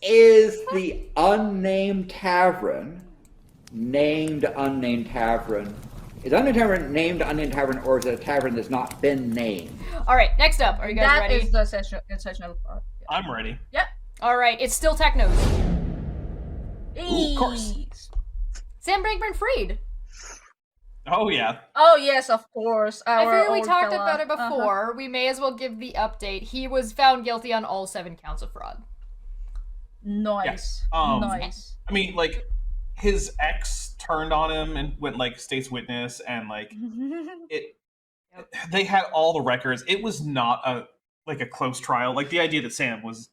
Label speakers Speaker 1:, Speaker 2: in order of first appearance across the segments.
Speaker 1: Is the unnamed tavern named Unnamed Tavern? Is Unnamed Tavern named Unnamed Tavern, or is it a tavern that's not been named?
Speaker 2: All right, next up. Are you guys ready?
Speaker 3: That is the sensational part.
Speaker 4: Yeah. I'm ready.
Speaker 3: Yeah.
Speaker 2: All right, it's still Technos.
Speaker 4: Ooh, of course.
Speaker 2: Sam Bankman-Fried.
Speaker 4: Oh, yeah.
Speaker 3: Oh, yes, of course.
Speaker 2: I figure we talked about it before.
Speaker 3: Uh-huh.
Speaker 2: We may as well give the update. He was found guilty on all 7 counts of fraud.
Speaker 3: Nice.
Speaker 4: Yeah.
Speaker 3: Nice.
Speaker 4: I mean, like, his ex turned on him and went, like, state's witness, and, like, they had all the records. It was not a close trial. Like, the idea that Sam was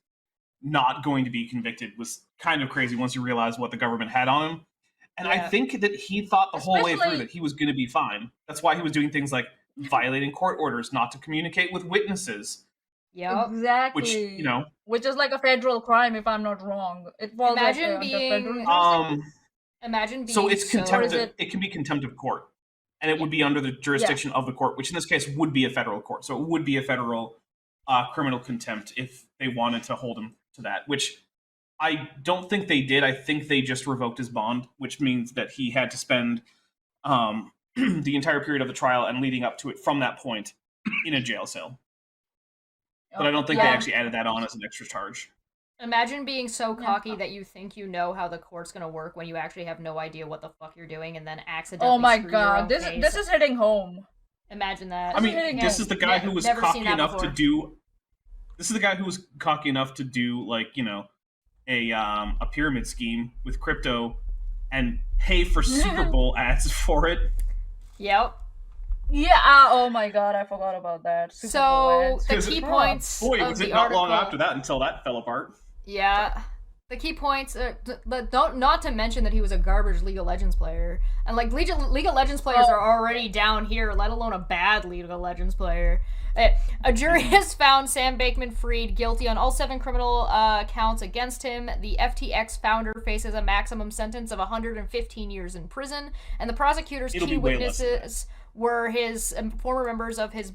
Speaker 4: not going to be convicted was kind of crazy once you realize what the government had on him. And I think that he thought the whole way through that he was going to be fine. That's why he was doing things like violating court orders, not to communicate with witnesses.
Speaker 2: Yep.
Speaker 3: Exactly.
Speaker 4: Which, you know,
Speaker 3: which is like a federal crime, if I'm not wrong. It falls
Speaker 2: Imagine
Speaker 3: like,
Speaker 2: being-
Speaker 3: federal
Speaker 2: Imagine being
Speaker 4: so it's contempt.
Speaker 3: Or is
Speaker 4: It can be contempt of court, and it would be under the jurisdiction of the court, which in this case would be a federal court. So it would be a federal criminal contempt if they wanted to hold him to that, which I don't think they did. I think they just revoked his bond, which means that he had to spend the entire period of the trial and leading up to it from that point in a jail cell. But I don't think they actually added that on as an extra charge.
Speaker 2: Imagine being so cocky that you think you know how the court's gonna work when you actually have no idea what the fuck you're doing, and then accidentally.
Speaker 3: Oh my
Speaker 2: screw your own
Speaker 3: god, this
Speaker 2: case.
Speaker 3: is hitting home.
Speaker 2: Imagine that.
Speaker 4: I mean, this is the guy who was cocky enough to do. This is the guy who was cocky enough to do, like, you know, a pyramid scheme with crypto and pay for Super Bowl ads for it.
Speaker 2: Yep.
Speaker 3: Yeah. Oh my god, I forgot about that. Super Bowl
Speaker 2: So
Speaker 3: ads.
Speaker 2: the key points.
Speaker 4: Boy,
Speaker 2: of
Speaker 4: was
Speaker 2: the
Speaker 4: it not long
Speaker 2: article-
Speaker 4: after that until that fell apart.
Speaker 2: Yeah. The key points, not to mention that he was a garbage League of Legends player. And, like, League of Legends players are already down here, let alone a bad League of Legends player. A jury has found Sam Bankman-Fried guilty on all 7 criminal counts against him. The FTX founder faces a maximum sentence of 115 years in prison, and the prosecutor's key witnesses were his former members of his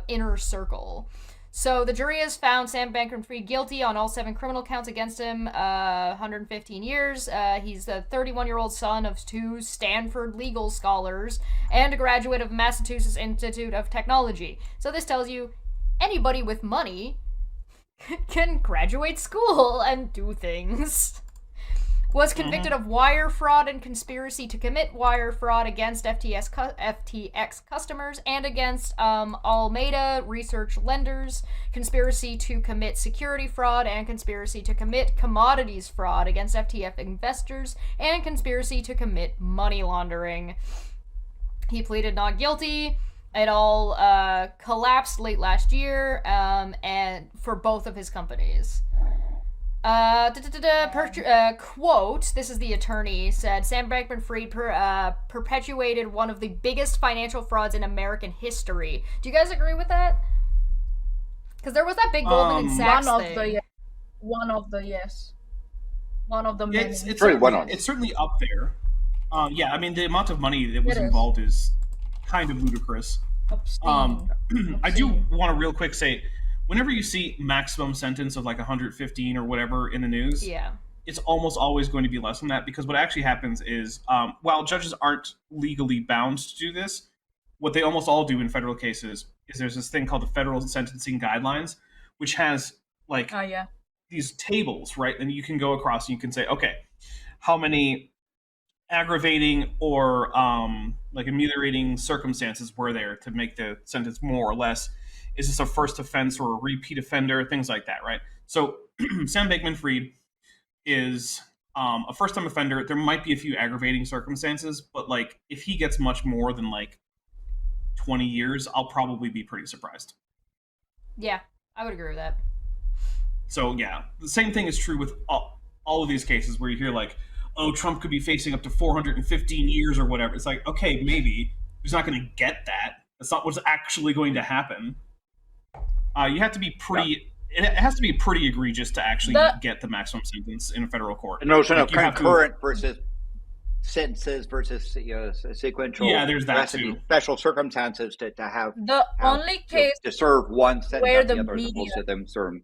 Speaker 2: inner circle. So the jury has found Sam Bankman-Fried guilty on all 7 criminal counts against him, 115 years. He's the 31-year-old son of 2 Stanford legal scholars and a graduate of Massachusetts Institute of Technology. So this tells you anybody with money can graduate school and do things. Was convicted of wire fraud and conspiracy to commit wire fraud against FTX customers and against Alameda Research lenders, conspiracy to commit security fraud and conspiracy to commit commodities fraud against FTF investors, and conspiracy to commit money laundering. He pleaded not guilty. It all collapsed late last year, and for both of his companies. Quote, this is the attorney, said, Sam Bankman-Fried perpetuated one of the biggest financial frauds in American history. Do you guys agree with that? Because there was that big Goldman Sachs thing.
Speaker 3: One of the many.
Speaker 4: It's certainly up there. Yeah, I mean, the amount of money that was involved is kind of ludicrous. I do want to real quick say, whenever you see maximum sentence of like 115 or whatever in the news, it's almost always going to be less than that, because what actually happens is, while judges aren't legally bound to do this, what they almost all do in federal cases is there's this thing called the Federal Sentencing Guidelines, which has like these tables, right? And you can go across and you can say, okay, how many aggravating or like ameliorating circumstances were there to make the sentence more or less? Is this a first offense or a repeat offender? Things like that, right? So Sam Bankman-Fried is a first-time offender. There might be a few aggravating circumstances, but like if he gets much more than like 20 years, I'll probably be pretty surprised.
Speaker 2: Yeah, I would agree with that. So
Speaker 4: yeah, the same thing is true with all of these cases where you hear like, oh, Trump could be facing up to 415 years or whatever. It's like, okay, maybe. He's not going to get that. That's not what's actually going to happen. You have to be pretty. It has to be pretty egregious to actually get the maximum sentence in a federal court.
Speaker 1: No, so concurrent versus sentences versus sequential.
Speaker 4: Yeah, there's that too.
Speaker 1: Special circumstances to have
Speaker 3: only case
Speaker 1: to serve one sentence
Speaker 3: where
Speaker 1: after the
Speaker 3: the
Speaker 1: other, as opposed to them served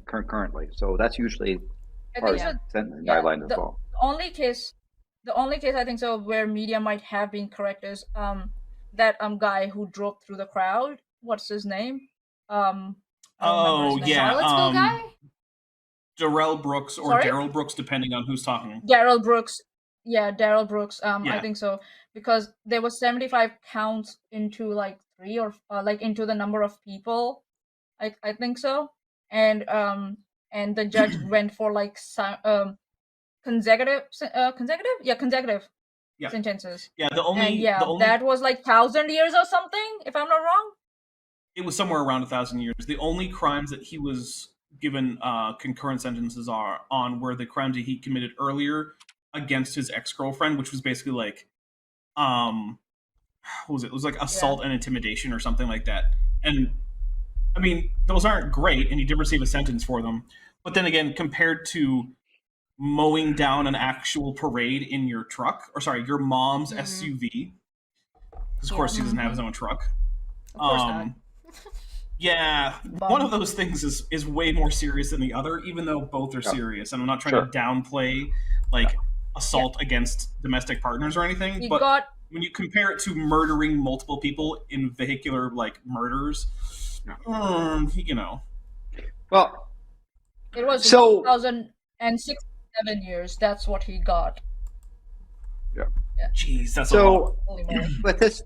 Speaker 1: concurrently. So that's usually
Speaker 3: I think so.
Speaker 5: sentencing
Speaker 3: Yeah,
Speaker 5: guidelines as well.
Speaker 3: The only case I think so where media might have been correct is that guy who drove through the crowd. What's his name? I don't remember his name.
Speaker 4: Yeah,
Speaker 2: Charlottesville guy?
Speaker 4: Darrell Brooks or
Speaker 3: Sorry?
Speaker 4: Darrell Brooks, depending on who's talking.
Speaker 3: Darrell Brooks. Yeah, Darrell Brooks.
Speaker 4: Yeah.
Speaker 3: I think so because there was 75 counts into like three or like into the number of people. I think so, and the judge went for like consecutive
Speaker 4: Yeah.
Speaker 3: sentences.
Speaker 4: Yeah,
Speaker 3: the only that was like 1,000 years or something, if I'm not wrong.
Speaker 4: It was somewhere around 1,000 years. The only crimes that he was given concurrent sentences on were the crimes that he committed earlier against his ex-girlfriend, which was basically like, what was it? It was like assault and intimidation or something like that. And I mean, those aren't great, and he did receive a sentence for them. But then again, compared to mowing down an actual parade in your truck, or sorry, your mom's SUV, because of course he doesn't have his own truck.
Speaker 2: Of course not.
Speaker 4: Yeah, one of those things is way more serious than the other, even though both are serious. And I'm not trying to downplay like assault against domestic partners or anything, but when you compare it to murdering multiple people in vehicular like murders, you know.
Speaker 5: Well,
Speaker 3: it was 2006, 7 years. That's what he got.
Speaker 5: Yeah.
Speaker 4: Jeez, that's a lot.
Speaker 5: But this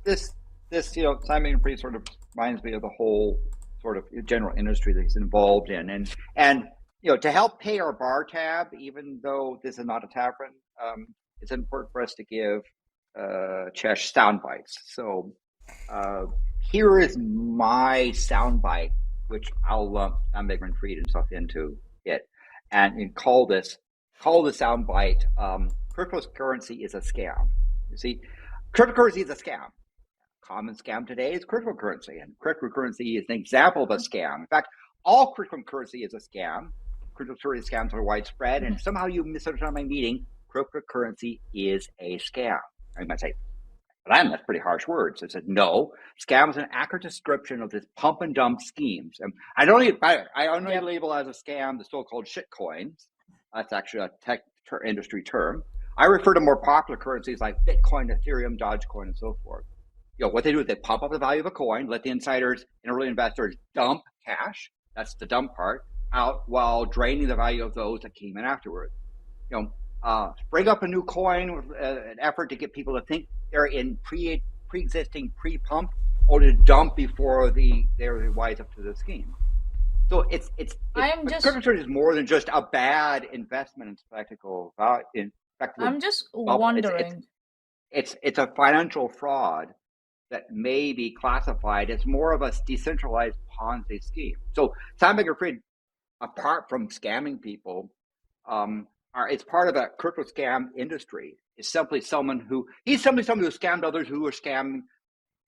Speaker 5: Simon Free sort of reminds me of the whole sort of general industry that he's involved in, and to help pay our bar tab, even though this is not a tavern, it's important for us to give Chesh sound bites. So here is my sound bite, which I'll lump Bankman-Fried and stuff into it, and call this sound bite. Cryptocurrency is a scam. You see, cryptocurrency is a scam. Common scam today is cryptocurrency, and cryptocurrency is an example of a scam. In fact, all cryptocurrency is a scam. Cryptocurrency scams are widespread, and somehow you misunderstand my meaning. Cryptocurrency is a scam. I might say, but that's pretty harsh words. I said, no, scam is an accurate description of this pump and dump schemes. And I only label as a scam the so-called shit coins. That's actually a tech industry term. I refer to more popular currencies like Bitcoin, Ethereum, Dogecoin, and so forth. What they do is they pump up the value of a coin, let the insiders and early investors dump cash, that's the dump part, out while draining the value of those that came in afterwards. Spring up a new coin with an effort to get people to think they're in pre-existing pre-pump or to dump before they're wise up to the scheme. So cryptocurrency is more than just a bad investment in spectacle.
Speaker 3: I'm just wondering.
Speaker 5: It's a financial fraud that may be classified as more of a decentralized Ponzi scheme. So Sam Bankman-Fried, apart from scamming people, it's part of a crypto scam industry. It's simply someone who scammed others who were scammed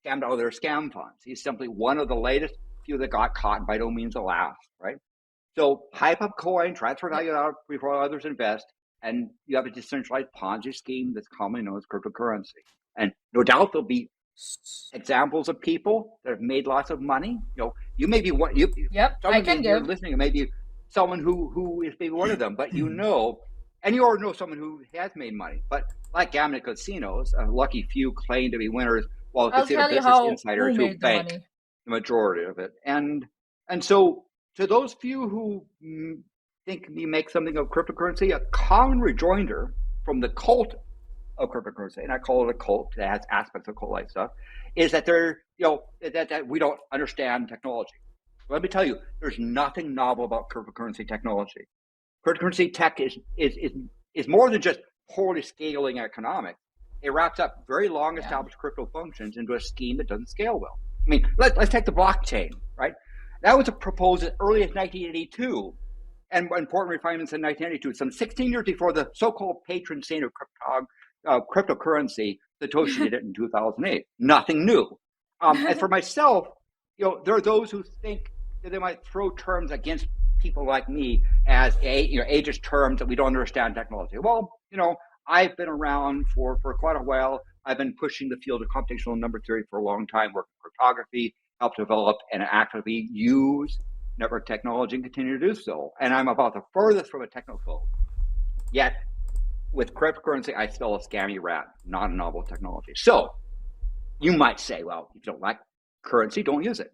Speaker 5: other scam funds. He's simply one of the latest few that got caught, and by no means the last, right? So hype up coin, transfer value out before others invest, and you have a decentralized Ponzi scheme that's commonly known as cryptocurrency. And no doubt there'll be examples of people that have made lots of money. You may be one.
Speaker 3: I can give.
Speaker 5: Listening, maybe someone who is maybe one of them, but and you already know someone who has made money. But like gambling casinos, a lucky few claim to be winners, while casino business insiders who bank the majority of it. And so to those few who think we make something of cryptocurrency, a common rejoinder from the cult of cryptocurrency, and I call it a cult that has aspects of cult-like stuff, is that that we don't understand technology. Let me tell you, there's nothing novel about cryptocurrency technology. Cryptocurrency tech is more than just poorly scaling economics. It wraps up very long established crypto functions into a scheme that doesn't scale well. I mean, let's take the blockchain, right? That was proposed as early as 1982, and important refinements in 1992, some 16 years before the so-called patron saint of cryptocurrency, Satoshi did it in 2008. Nothing new. And for myself, there are those who think that they might throw terms against people like me as ageist terms that we don't understand technology. Well, I've been around for quite a while. I've been pushing the field of computational number theory for a long time, working in cryptography, helped develop and actively use network technology and continue to do so. And I'm about the furthest from a technophobe. Yet, with cryptocurrency, I still a scammy rat, not a novel technology. So, you might say, well, if you don't like currency, don't use it.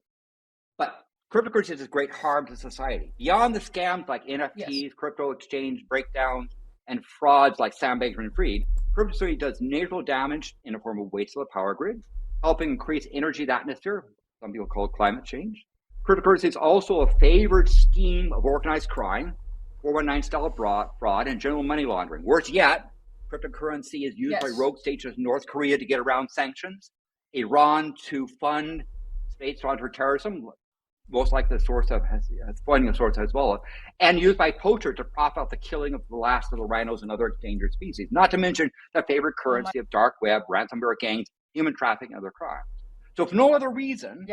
Speaker 5: But cryptocurrency does great harm to society. Beyond the scams like NFTs, crypto exchange breakdowns, and frauds like Sam Bankman-Fried, cryptocurrency does negligible damage in the form of waste of the power grid, helping increase energy in the atmosphere. Some people call it climate change. Cryptocurrency is also a favored scheme of organized crime, 419 style fraud, and general money laundering. Worse yet, cryptocurrency is used by rogue states such as North Korea to get around sanctions, Iran to fund states drawn for terrorism, most likely the source of funding the source of Hezbollah, and used by poachers to prop up the killing of the last of the rhinos and other endangered species. Not to mention the favorite currency of dark web, ransomware gangs, human trafficking, and other crimes. So, if no other reason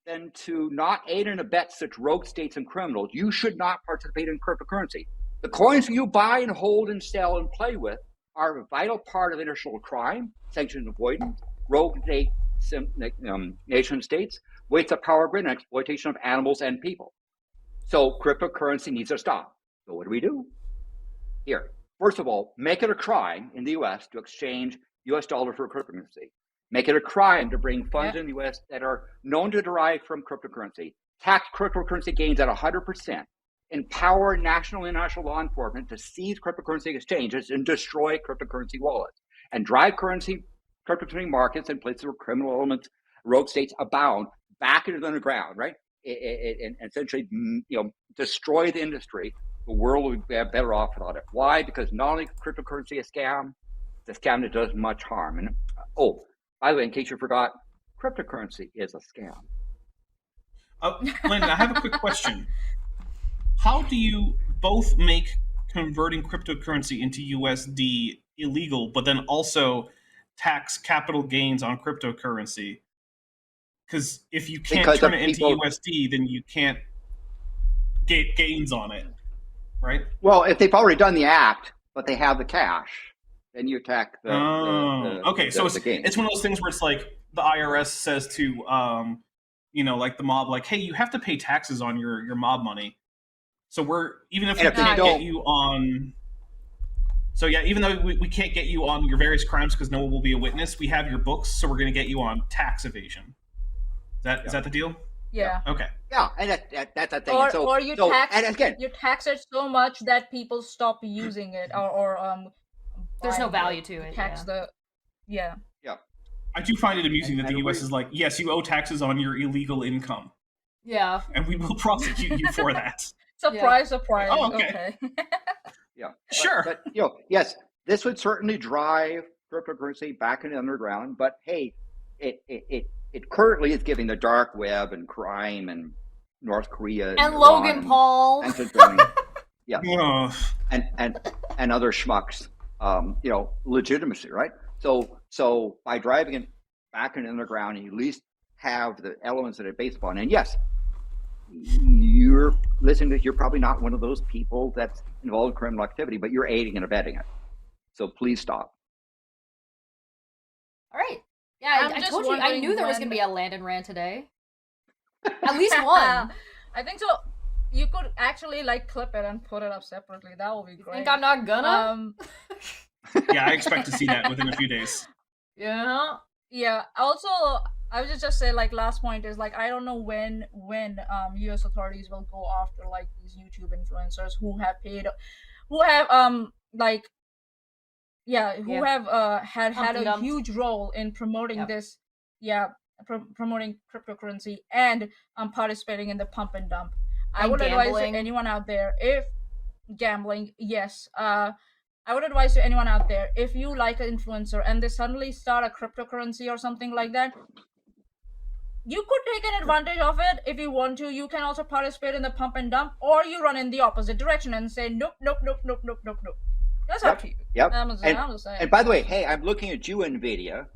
Speaker 5: than to not aid and abet such rogue states and criminals, you should not participate in cryptocurrency. The coins you buy and hold and sell and play with are a vital part of international crime, sanctions avoidance, rogue nation states, waste of power grid, and exploitation of animals and people. So cryptocurrency needs to stop. So what do we do? Here, first of all, make it a crime in the U.S. to exchange U.S. dollars for cryptocurrency. Make it a crime to bring funds in the U.S. that are known to derive from cryptocurrency. Tax cryptocurrency gains at 100%. Empower national and international law enforcement to seize cryptocurrency exchanges and destroy cryptocurrency wallets. And drive cryptocurrency markets in places where criminal elements, rogue states abound, back into the underground, right? And essentially, destroy the industry. The world would be better off without it. Why? Because not only is cryptocurrency a scam, it's a scam that does much harm. And by the way, in case you forgot, cryptocurrency is a scam.
Speaker 4: Landon, I have a quick question. How do you both make converting cryptocurrency into USD illegal, but then also tax capital gains on cryptocurrency? Because if you can't turn it into USD, then you can't get gains on it, right?
Speaker 5: Well, if they've already done the act, but they have the cash, then you attack the
Speaker 4: so it's one of those things where it's like the IRS says to like the mob, like, hey, you have to pay taxes on your mob money. So even if we can't get you on, even though we can't get you on your various crimes because no one will be a witness, we have your books, so we're going to get you on tax evasion. Is that the deal?
Speaker 3: Yeah.
Speaker 4: Okay.
Speaker 5: Yeah, and that's the thing.
Speaker 3: Or you tax it so much that people stop using it, or
Speaker 2: there's no value to it.
Speaker 3: Tax
Speaker 5: Yeah.
Speaker 4: I do find it amusing that the U.S. is like, yes, you owe taxes on your illegal income.
Speaker 2: Yeah.
Speaker 4: And we will prosecute you for that.
Speaker 3: Surprise.
Speaker 4: Oh, okay.
Speaker 5: Yeah.
Speaker 4: Sure.
Speaker 5: But yes, this would certainly drive cryptocurrency back in the underground. But hey, it currently is giving the dark web and crime and North Korea
Speaker 2: and Logan Paul.
Speaker 5: And other schmucks, legitimacy, right? So by driving it back in the underground, you at least have the elements that are based upon. And yes, you're listening to, you're probably not one of those people that's involved in criminal activity, but you're aiding and abetting it. So please stop.
Speaker 2: All right. Yeah, I told you, I knew there was going to be a Landon rant today. At least one.
Speaker 3: I think so. You could actually clip it and put it up separately. That would be great.
Speaker 2: Think I'm not gonna?
Speaker 4: Yeah, I expect to see that within a few days.
Speaker 2: Yeah.
Speaker 3: Yeah. Also, I would just say last point is I don't know when U.S. authorities will go after these YouTube influencers who have had a huge role in promoting this, promoting cryptocurrency and participating in the pump and dump. I would advise anyone out there, if gambling, yes, I would advise to anyone out there, if you like an influencer and they suddenly start a cryptocurrency or something like that, you could take an advantage of it if you want to. You can also participate in the pump and dump, or you run in the opposite direction and say, nope. That's up to you.
Speaker 5: Yep.
Speaker 3: And
Speaker 5: by the way, hey, I'm looking at you, NVIDIA,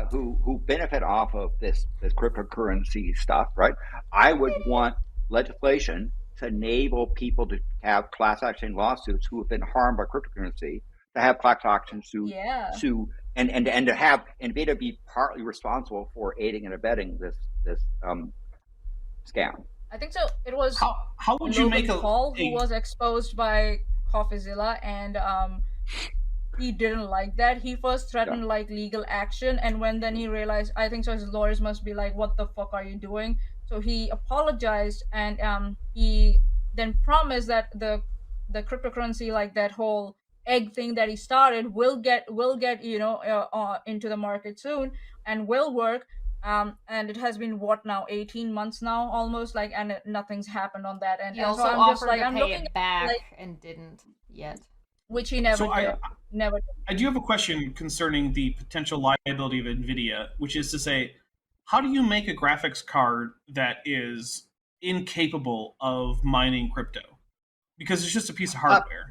Speaker 5: who benefit off of this cryptocurrency stuff, right? I would want legislation to enable people to have class action lawsuits who have been harmed by cryptocurrency, to have class actions to sue and to have NVIDIA be partly responsible for aiding and abetting this scam.
Speaker 3: I think so. It was
Speaker 4: how would you make
Speaker 3: Paul who was exposed by CoffeeZilla, and he didn't like that. He first threatened like legal action, and when then he realized, I think so, his lawyers must be like, "What the fuck are you doing?" So he apologized, and he then promised that the cryptocurrency, like that whole egg thing that he started, will get into the market soon and will work. And it has been what now, 18 months now almost, like, and nothing's happened on that. And
Speaker 2: he also
Speaker 3: so I'm
Speaker 2: offered
Speaker 3: just like,
Speaker 2: to
Speaker 3: I'm
Speaker 2: pay
Speaker 3: looking
Speaker 2: it back
Speaker 3: like,
Speaker 2: and didn't yet.
Speaker 3: Which he never did. Never did.
Speaker 4: I do have a question concerning the potential liability of NVIDIA, which is to say, how do you make a graphics card that is incapable of mining crypto? Because it's just a piece of hardware.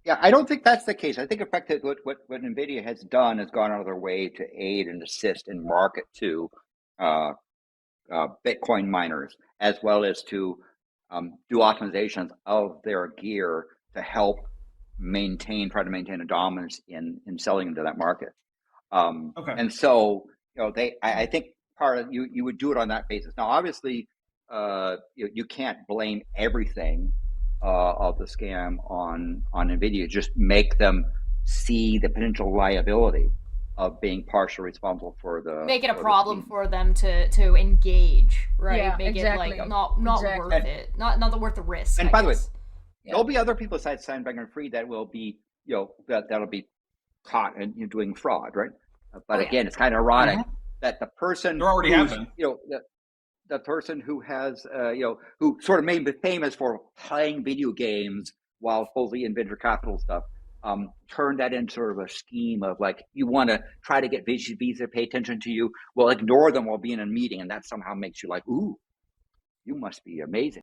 Speaker 5: Yeah, I don't think that's the case. I think, in fact, that what NVIDIA has done is gone out of their way to aid and assist and market to Bitcoin miners, as well as to do optimizations of their gear to help try to maintain a dominance in selling into that market.
Speaker 4: Okay.
Speaker 5: And so, I think part of you would do it on that basis. Now, obviously, you can't blame everything of the scam on NVIDIA. Just make them see the potential liability of being partially responsible for the
Speaker 2: make it a problem for them to engage, right?
Speaker 3: Yeah,
Speaker 2: make
Speaker 3: exactly.
Speaker 2: it like not worth it, not worth the risk.
Speaker 5: And by the way, there'll be other people besides Bankman-Fried that will be that'll be caught in doing fraud, right? But again, it's kind of ironic that the person
Speaker 4: there already have been.
Speaker 5: The person who has, who sort of made me famous for playing video games while supposedly in venture capital stuff, turned that into sort of a scheme of like, you want to try to get VCs to pay attention to you. Well, ignore them while being in a meeting, and that somehow makes you like, ooh, you must be amazing.